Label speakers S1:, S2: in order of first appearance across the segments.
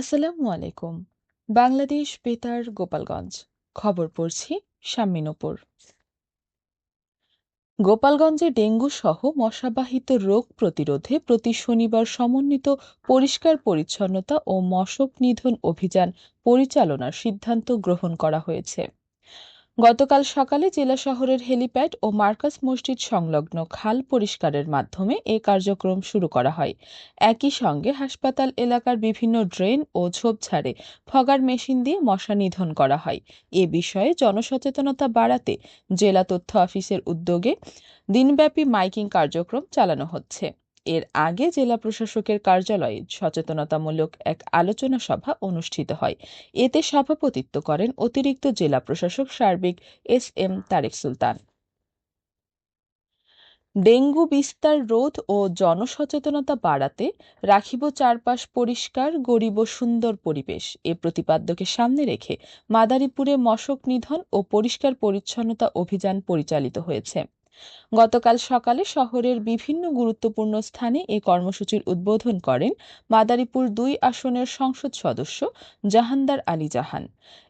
S1: আসসালামু আলাইকুম। বাংলাদেশ বেতার গোপালগঞ্জ। খবর পড়ছি শাম্মী নূপুর। গোপালগঞ্জে ডেঙ্গু সহ মশাবাহিত রোগ প্রতিরোধে প্রতি শনিবার সমন্বিত পরিষ্কার পরিচ্ছন্নতা ও মশক নিধন অভিযান পরিচালনার সিদ্ধান্ত গ্রহণ করা হয়েছে। গতকাল সকালে জেলা শহরের হেলিপ্যাড ও মার্কাস মসজিদ সংলগ্ন খাল পরিষ্কারের মাধ্যমে এ কার্যক্রম শুরু করা হয়। একই সঙ্গে হাসপাতাল এলাকার বিভিন্ন ড্রেন ও ঝোপঝাড়ে ফগার মেশিন দিয়ে মশা নিধন করা হয়। এ বিষয়ে জনসচেতনতা বাড়াতে জেলা তথ্য অফিসের উদ্যোগে দিনব্যাপী মাইকিং কার্যক্রম চালানো হচ্ছে। এর আগে জেলা প্রশাসকের কার্যালয়ে সচেতনতামূলক এক আলোচনা সভা অনুষ্ঠিত হয়। এতে সভাপতিত্ব করেন অতিরিক্ত জেলা প্রশাসক সার্বিক এস তারেক সুলতান। ডেঙ্গু বিস্তার রোধ ও জনসচেতনতা বাড়াতে রাখিব চারপাশ পরিষ্কার গরিব সুন্দর পরিবেশ এ প্রতিপাদ্যকে সামনে রেখে মাদারীপুরে মশক নিধন ও পরিষ্কার পরিচ্ছন্নতা অভিযান পরিচালিত হয়েছে। গতকাল সকালে শহরের বিভিন্ন গুরুত্বপূর্ণ স্থানে এ কর্মসূচির উদ্বোধন করেন মাদারীপুর ২ আসনের সংসদ সদস্য জাহানদার আলী জাহান।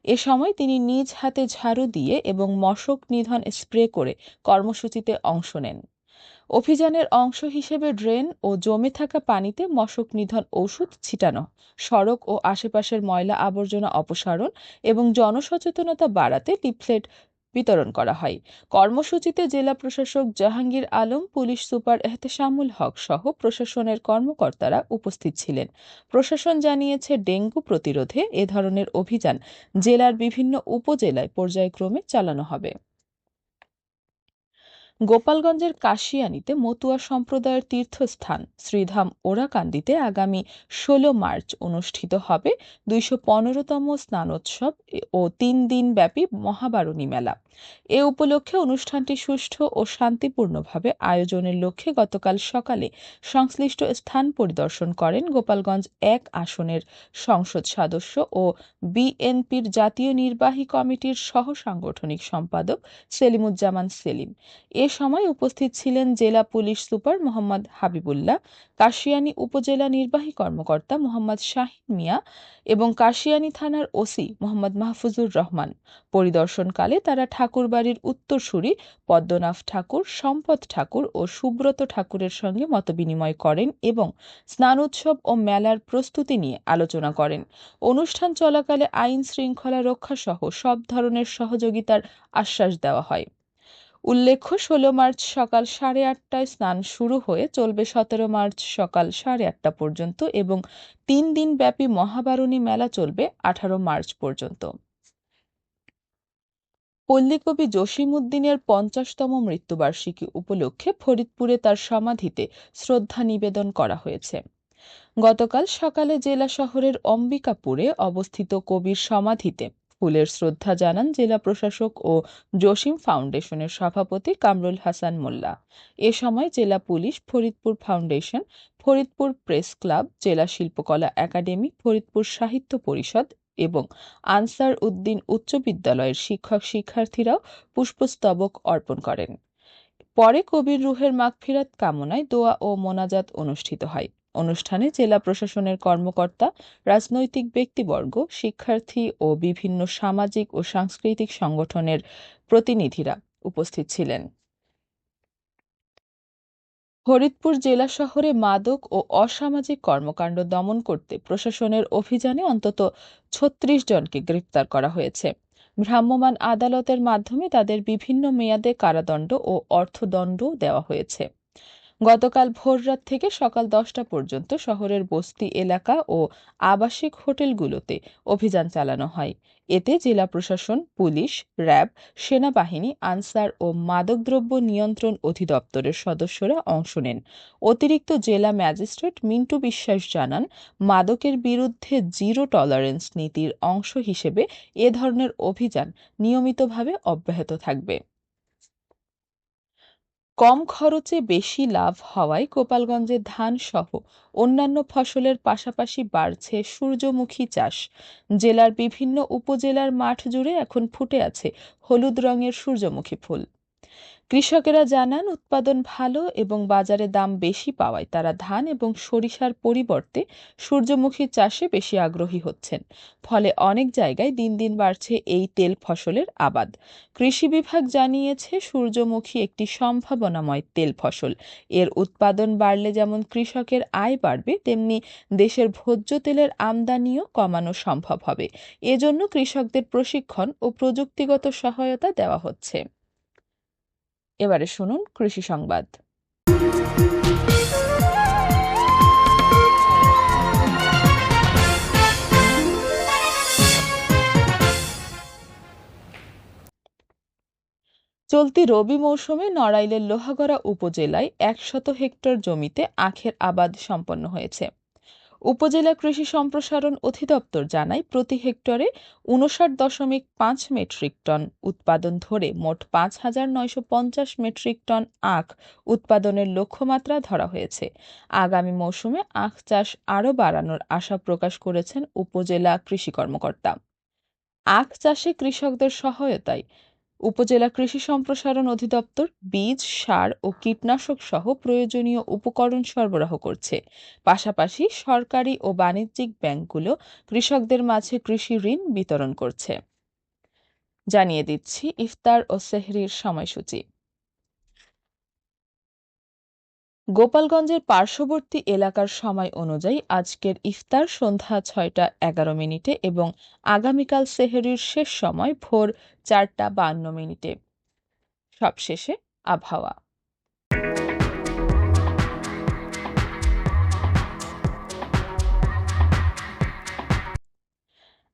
S1: এ সময় তিনি নিজ হাতে ঝাড়ু দিয়ে এবং মশক নিধন স্প্রে করে কর্মসূচিতে অংশ নেন। অভিযানের অংশ হিসেবে ড্রেন ও জমে থাকা পানিতে মশক নিধন ঔষধ ছিটানো, সড়ক ও আশেপাশের ময়লা আবর্জনা অপসারণ এবং জনসচেতনতা বাড়াতে লিফলেট বিতরণ করা হয়। কর্মসূচিতে জেলা প্রশাসক জাহাঙ্গীর আলম, পুলিশ সুপার এহতেশামুল হক সহ প্রশাসনের কর্মকর্তারা উপস্থিত ছিলেন। প্রশাসন জানিয়েছে, ডেঙ্গু প্রতিরোধে এ ধরনের অভিযান জেলার বিভিন্ন উপজেলায় পর্যায়ক্রমে চালানো হবে। গোপালগঞ্জের কাশিয়ানীতে মতুয়া সম্প্রদায়ের তীর্থস্থান শ্রীধাম ওরাকান্দিতে আগামী ১৬ মার্চ অনুষ্ঠিত হবে ২১৫তম স্নানোৎসব ও ৩ দিনব্যাপী মহাবারণী মেলা। এ উপলক্ষে অনুষ্ঠানটি সুষ্ঠু ও শান্তিপূর্ণভাবে আয়োজনের লক্ষ্যে গতকাল সকালে সংশ্লিষ্ট স্থান পরিদর্শন করেন গোপালগঞ্জ ১ আসনের সংসদ সদস্য ও বিএনপির জাতীয় নির্বাহী কমিটির সহ সাংগঠনিক সম্পাদক সেলিমুজ্জামান সেলিম। এ সময় উপস্থিত ছিলেন জেলা পুলিশ সুপার মোহাম্মদ হাবিবুল্লাহ, কাশিয়ানী উপজেলা নির্বাহী কর্মকর্তা মোহাম্মদ শাহিন মিয়া এবং কাশিয়ানী থানার ওসি মোহাম্মদ মাহফুজুর রহমান। পরিদর্শনকালে তারা ঠাকুরবাড়ির উত্তরসূরি পদ্মনাভ ঠাকুর, সম্পদ ঠাকুর ও সুব্রত ঠাকুরের সঙ্গে মতবিনিময় করেন এবং স্নানোৎসব ও মেলার প্রস্তুতি নিয়ে আলোচনা করেন। অনুষ্ঠান চলাকালে আইন শৃঙ্খলা রক্ষা সহ সব ধরনের সহযোগিতার আশ্বাস দেওয়া হয়। উল্লেখ্য, ১৬ মার্চ সকাল ৮:৩০টায় স্নান শুরু হয়ে চলবে ১৭ মার্চ সকাল ৮:৩০ পর্যন্ত এবং ৩ দিনব্যাপী মহাবারণী মেলা চলবে ১৮ মার্চ পর্যন্ত। পল্লীকবি জসিমউদ্দিনের ৫০তম মৃত্যুবার্ষিকী উপলক্ষে ফরিদপুরে তার সমাধিতে শ্রদ্ধা নিবেদন করা হয়েছে। গতকাল সকালে জেলা শহরের অম্বিকাপুরে অবস্থিত কবির সমাধিতে ফুলের শ্রদ্ধা জানান জেলা প্রশাসক ও জসিম ফাউন্ডেশনের সভাপতি কামরুল হাসান মোল্লা। এ সময় জেলা police, Faridpur foundation, Faridpur press club, জেলা শিল্পকলা একাডেমি, ফরিদপুর সাহিত্য পরিষদ এবং আনসার উদ্দিন উচ্চ বিদ্যালয়ের শিক্ষক শিক্ষার্থীরাও পুষ্পস্তবক অর্পণ করেন। পরে কবির রুহের মাগফিরাত কামনায় দোয়া ও মোনাজাত অনুষ্ঠিত হয়। অনুষ্ঠানে জেলা প্রশাসনের কর্মকর্তা, রাজনৈতিক ব্যক্তিবর্গ, শিক্ষার্থী ও বিভিন্ন সামাজিক ও সাংস্কৃতিক সংগঠনের প্রতিনিধিরা উপস্থিত ছিলেন। ফরিদপুর জেলা শহরে মাদক ও অসামাজিক কর্মকাণ্ড দমন করতে প্রশাসনের অভিযানে অন্তত ৩৬ জনকে গ্রেপ্তার করা হয়েছে। ভ্রাম্যমাণ আদালতের মাধ্যমে তাদের বিভিন্ন মেয়াদে কারাদণ্ড ও অর্থদণ্ডও দেওয়া হয়েছে। গতকাল ভোররাত থেকে সকাল ১০টা পর্যন্ত শহরের বস্তি এলাকা ও আবাসিক হোটেলগুলোতে অভিযান চালানো হয়। এতে জেলা প্রশাসন, পুলিশ, র্যাব, সেনাবাহিনী, আনসার ও মাদকদ্রব্য নিয়ন্ত্রণ অধিদপ্তরের সদস্যরা অংশ নেন। অতিরিক্ত জেলা ম্যাজিস্ট্রেট মিন্টু বিশ্বাস জানান, মাদকের বিরুদ্ধে জিরো টলারেন্স নীতির অংশ হিসেবে এ ধরনের অভিযান নিয়মিতভাবে অব্যাহত থাকবে। কম খরচে বেশি লাভ হওয়ায় গোপালগঞ্জে ধান সহ অন্যান্য ফসলের পাশাপাশি বাড়ছে সূর্যমুখী চাষ। জেলার বিভিন্ন উপজেলার মাঠ জুড়ে এখন ফুটে আছে হলুদ রঙের সূর্যমুখী ফুল। কৃষকেরা জানান, উৎপাদন ভালো এবং বাজারে দাম বেশি পাওয়ায় তারা ধান এবং সরিষার পরিবর্তে সূর্যমুখী চাষে বেশি আগ্রহী হচ্ছেন। ফলে অনেক জায়গায় দিন দিন বাড়ছে এই তেল ফসলের আবাদ। কৃষি বিভাগ জানিয়েছে, সূর্যমুখী একটি সম্ভাবনাময় তেল ফসল। এর উৎপাদন বাড়লে যেমন কৃষকের আয় বাড়বে, তেমনি দেশের ভোজ্য তেলের আমদানিও কমানো সম্ভব হবে। এজন্য কৃষকদের প্রশিক্ষণ ও প্রযুক্তিগত সহায়তা দেওয়া হচ্ছে। এবারে শুনুন কৃষি সংবাদ। চলতি রবি মৌসুমে নড়াইলের লোহাগড়া উপজেলায় ১০০ হেক্টর জমিতে আখের আবাদ সম্পন্ন হয়েছে। উপজেলা কৃষি সম্প্রসারণ অধিদপ্তর জানায়, প্রতি হেক্টরে ৫৯.৫ মেট্রিক টন উৎপাদন ধরে মোট ৫,৯৫০ মেট্রিক টন আখ উৎপাদনের লক্ষ্যমাত্রা ধরা হয়েছে। আগামী মৌসুমে আখ চাষ আরও বাড়ানোর আশা প্রকাশ করেছেন উপজেলা কৃষি কর্মকর্তা। আখ চাষে কৃষকদের সহায়তায় উপজেলা কৃষি সম্প্রসারণ অধিদপ্তর বীজ, সার ও কীটনাশক সহ প্রয়োজনীয় উপকরণ সরবরাহ করছে। পাশাপাশি সরকারি ও বাণিজ্যিক ব্যাংকগুলো কৃষকদের মাঝে কৃষি ঋণ বিতরণ করছে। জানিয়ে দিচ্ছি ইফতার ও সেহরির সময়সূচি। গোপালগঞ্জের পার্শ্ববর্তী এলাকার সময় অনুযায়ী আজকের ইফতার সন্ধ্যা ৬টা ১১ এবং আগামীকাল সেহরির শেষ সময় ভোর ৪টা ৫২। সবশেষে আবহাওয়া।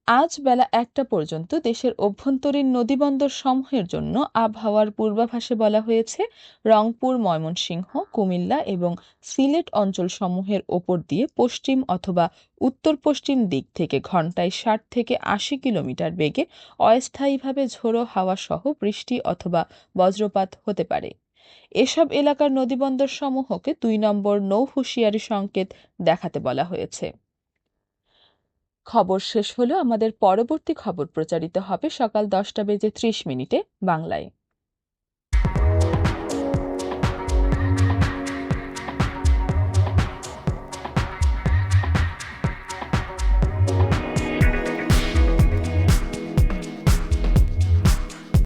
S1: আজ বেলা ১টা পর্যন্ত দেশের অভ্যন্তরীণ নদীবন্দর সমূহের জন্য আবহাওয়ার পূর্বাভাসে বলা হয়েছে, রংপুর, ময়মনসিংহ, কুমিল্লা এবং সিলেট অঞ্চলসমূহের ওপর দিয়ে পশ্চিম অথবা উত্তর পশ্চিম দিক থেকে ঘন্টায় ৬০ থেকে ৮০ কিলোমিটার বেগে অস্থায়ীভাবে ঝোড়ো হাওয়া সহ বৃষ্টি অথবা বজ্রপাত হতে পারে। এসব এলাকার নদীবন্দর সমূহকে ২ নম্বর নৌ হুঁশিয়ারি সংকেত দেখাতে বলা হয়েছে। খবর শেষ হলো। আমাদের পরবর্তী খবর প্রচারিত হবে সকাল ১০টা বেজে ৩০ বাংলায়।